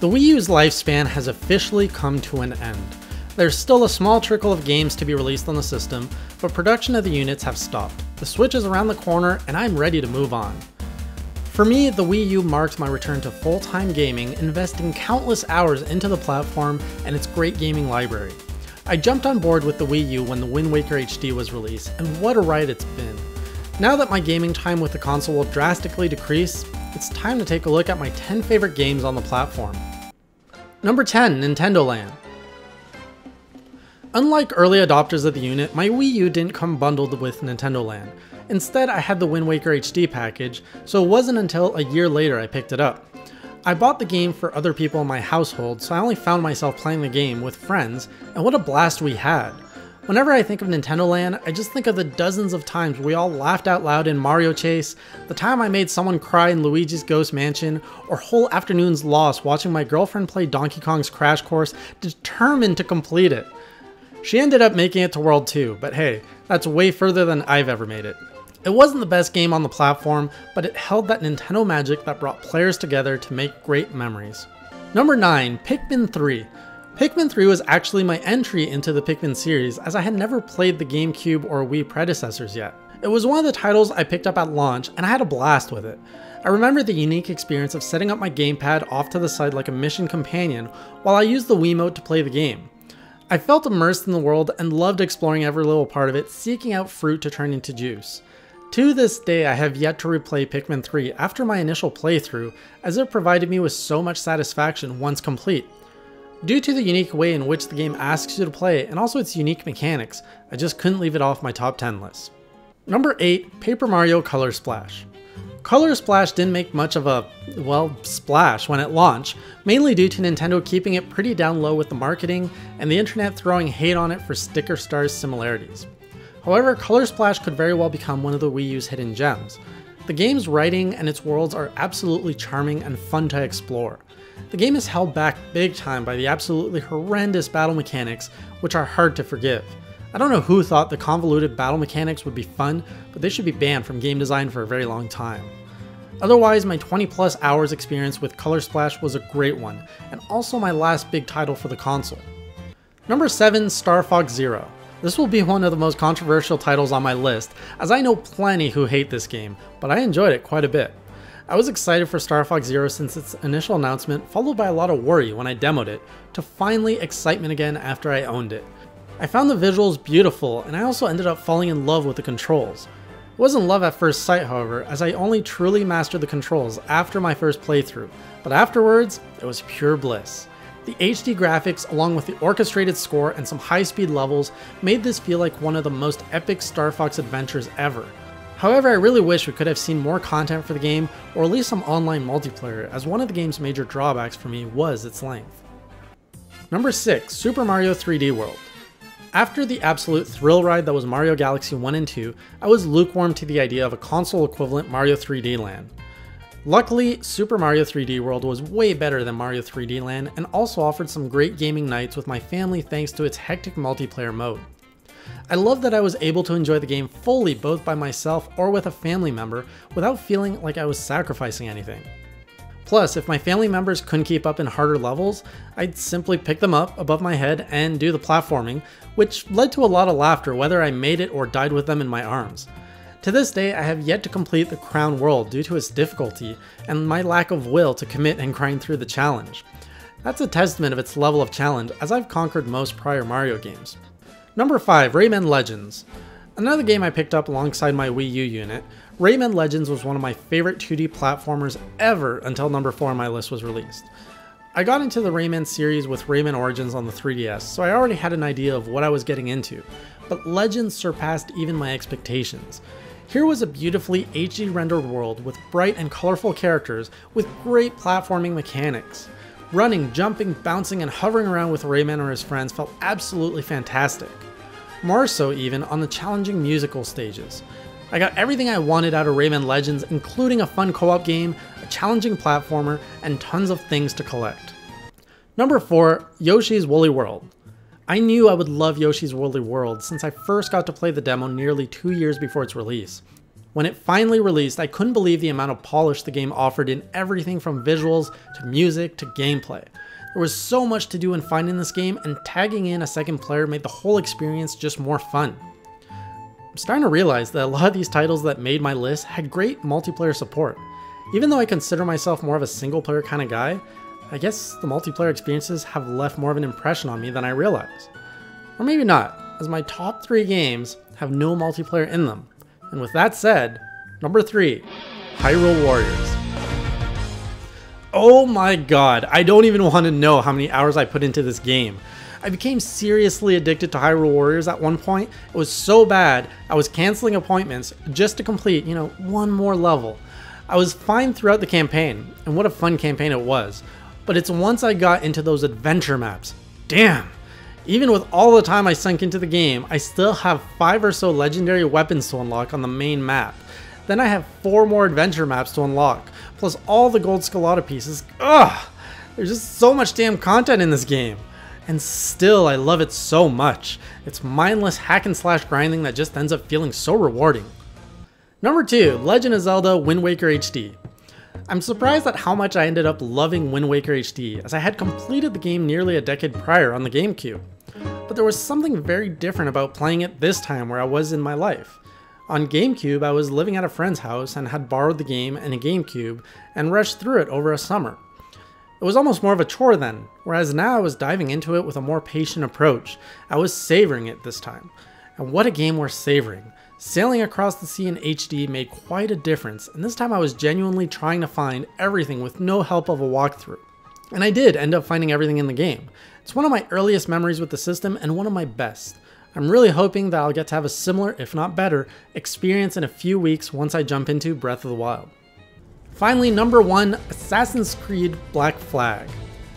The Wii U's lifespan has officially come to an end. There's still a small trickle of games to be released on the system, but production of the units have stopped. The Switch is around the corner and I'm ready to move on. For me, the Wii U marked my return to full-time gaming, investing countless hours into the platform and its great gaming library. I jumped on board with the Wii U when the Wind Waker HD was released, and what a ride it's been. Now that my gaming time with the console will drastically decrease, it's time to take a look at my 10 favorite games on the platform. Number 10, Nintendo Land. Unlike early adopters of the unit, my Wii U didn't come bundled with Nintendo Land. Instead, I had the Wind Waker HD package, so it wasn't until a year later I picked it up. I bought the game for other people in my household, so I only found myself playing the game with friends, and what a blast we had. Whenever I think of Nintendo Land, I just think of the dozens of times we all laughed out loud in Mario Chase, the time I made someone cry in Luigi's Ghost Mansion, or whole afternoons lost watching my girlfriend play Donkey Kong's Crash Course, determined to complete it. She ended up making it to World 2, but hey, that's way further than I've ever made it. It wasn't the best game on the platform, but it held that Nintendo magic that brought players together to make great memories. Number 9, Pikmin 3. Pikmin 3 was actually my entry into the Pikmin series, as I had never played the GameCube or Wii predecessors yet. It was one of the titles I picked up at launch, and I had a blast with it. I remember the unique experience of setting up my gamepad off to the side like a mission companion while I used the Wiimote to play the game. I felt immersed in the world and loved exploring every little part of it, seeking out fruit to turn into juice. To this day, I have yet to replay Pikmin 3 after my initial playthrough, as it provided me with so much satisfaction once complete. Due to the unique way in which the game asks you to play and also its unique mechanics, I just couldn't leave it off my top 10 list. Number 8, Paper Mario Color Splash. Color Splash didn't make much of a, well, splash when it launched, mainly due to Nintendo keeping it pretty down low with the marketing and the internet throwing hate on it for sticker stars similarities. However, Color Splash could very well become one of the Wii U's hidden gems. The game's writing and its worlds are absolutely charming and fun to explore. The game is held back big time by the absolutely horrendous battle mechanics, which are hard to forgive. I don't know who thought the convoluted battle mechanics would be fun, but they should be banned from game design for a very long time. Otherwise, my 20 plus hours experience with Color Splash was a great one, and also my last big title for the console. Number 7, Star Fox Zero. This will be one of the most controversial titles on my list, as I know plenty who hate this game, but I enjoyed it quite a bit. I was excited for Star Fox Zero since its initial announcement, followed by a lot of worry when I demoed it, to finally excitement again after I owned it. I found the visuals beautiful, and I also ended up falling in love with the controls. It wasn't love at first sight, however, as I only truly mastered the controls after my first playthrough, but afterwards, it was pure bliss. The HD graphics, along with the orchestrated score and some high-speed levels, made this feel like one of the most epic Star Fox adventures ever. However, I really wish we could have seen more content for the game, or at least some online multiplayer, as one of the game's major drawbacks for me was its length. Number 6, Super Mario 3D World. After the absolute thrill ride that was Mario Galaxy 1 and 2, I was lukewarm to the idea of a console equivalent Mario 3D Land. Luckily, Super Mario 3D World was way better than Mario 3D Land and also offered some great gaming nights with my family thanks to its hectic multiplayer mode. I love that I was able to enjoy the game fully both by myself or with a family member without feeling like I was sacrificing anything. Plus, if my family members couldn't keep up in harder levels, I'd simply pick them up above my head and do the platforming, which led to a lot of laughter whether I made it or died with them in my arms. To this day, I have yet to complete the Crown World due to its difficulty and my lack of will to commit and grind through the challenge. That's a testament of its level of challenge, as I've conquered most prior Mario games. Number 5, Rayman Legends. Another game I picked up alongside my Wii U unit, Rayman Legends was one of my favorite 2D platformers ever until number 4 on my list was released. I got into the Rayman series with Rayman Origins on the 3DS, so I already had an idea of what I was getting into, but Legends surpassed even my expectations. Here was a beautifully HD rendered world with bright and colorful characters with great platforming mechanics. Running, jumping, bouncing, and hovering around with Rayman or his friends felt absolutely fantastic. More so even on the challenging musical stages. I got everything I wanted out of Rayman Legends, including a fun co-op game, a challenging platformer, and tons of things to collect. Number 4, Yoshi's Woolly World. I knew I would love Yoshi's Woolly World since I first got to play the demo nearly 2 years before its release. When it finally released, I couldn't believe the amount of polish the game offered in everything from visuals to music to gameplay. There was so much to do in finding this game, and tagging in a second player made the whole experience just more fun. I'm starting to realize that a lot of these titles that made my list had great multiplayer support. Even though I consider myself more of a single player kind of guy, I guess the multiplayer experiences have left more of an impression on me than I realized. Or maybe not, as my top 3 games have no multiplayer in them. And with that said, number 3, Hyrule Warriors. Oh my god, I don't even want to know how many hours I put into this game. I became seriously addicted to Hyrule Warriors at one point. It was so bad, I was canceling appointments just to complete, one more level. I was fine throughout the campaign, and what a fun campaign it was. But it's once I got into those adventure maps. Damn! Even with all the time I sunk into the game, I still have 5 or so legendary weapons to unlock on the main map. Then I have 4 more adventure maps to unlock, plus all the gold Skelata pieces. Ugh! There's just so much damn content in this game. And still, I love it so much. It's mindless hack and slash grinding that just ends up feeling so rewarding. Number 2, Legend of Zelda Wind Waker HD. I'm surprised at how much I ended up loving Wind Waker HD, as I had completed the game nearly a decade prior on the GameCube. But there was something very different about playing it this time where I was in my life. On GameCube, I was living at a friend's house and had borrowed the game and a GameCube and rushed through it over a summer. It was almost more of a chore then, whereas now I was diving into it with a more patient approach. I was savoring it this time. And what a game worth savoring. Sailing across the sea in HD made quite a difference, and this time I was genuinely trying to find everything with no help of a walkthrough. And I did end up finding everything in the game. It's one of my earliest memories with the system and one of my best. I'm really hoping that I'll get to have a similar, if not better, experience in a few weeks once I jump into Breath of the Wild. Finally, number 1, Assassin's Creed Black Flag.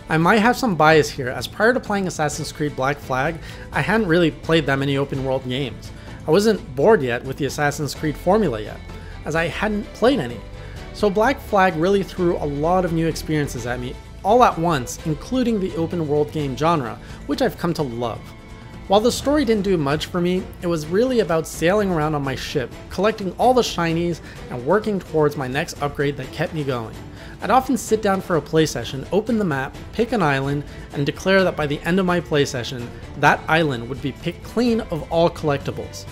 I might have some bias here, as prior to playing Assassin's Creed Black Flag, I hadn't really played that many open world games. I wasn't bored yet with the Assassin's Creed formula yet, as I hadn't played any. So Black Flag really threw a lot of new experiences at me all at once, including the open world game genre, which I've come to love. While the story didn't do much for me, it was really about sailing around on my ship, collecting all the shinies, and working towards my next upgrade that kept me going. I'd often sit down for a play session, open the map, pick an island, and declare that by the end of my play session, that island would be picked clean of all collectibles.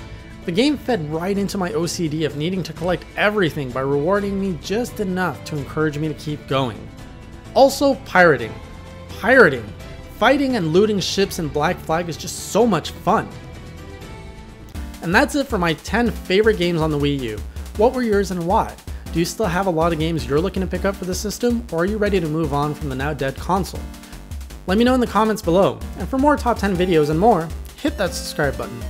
The game fed right into my OCD of needing to collect everything by rewarding me just enough to encourage me to keep going. Also, pirating. Fighting and looting ships in Black Flag is just so much fun. And that's it for my 10 favorite games on the Wii U. What were yours and why? Do you still have a lot of games you're looking to pick up for the system, or are you ready to move on from the now dead console? Let me know in the comments below, and for more top 10 videos and more, hit that subscribe button.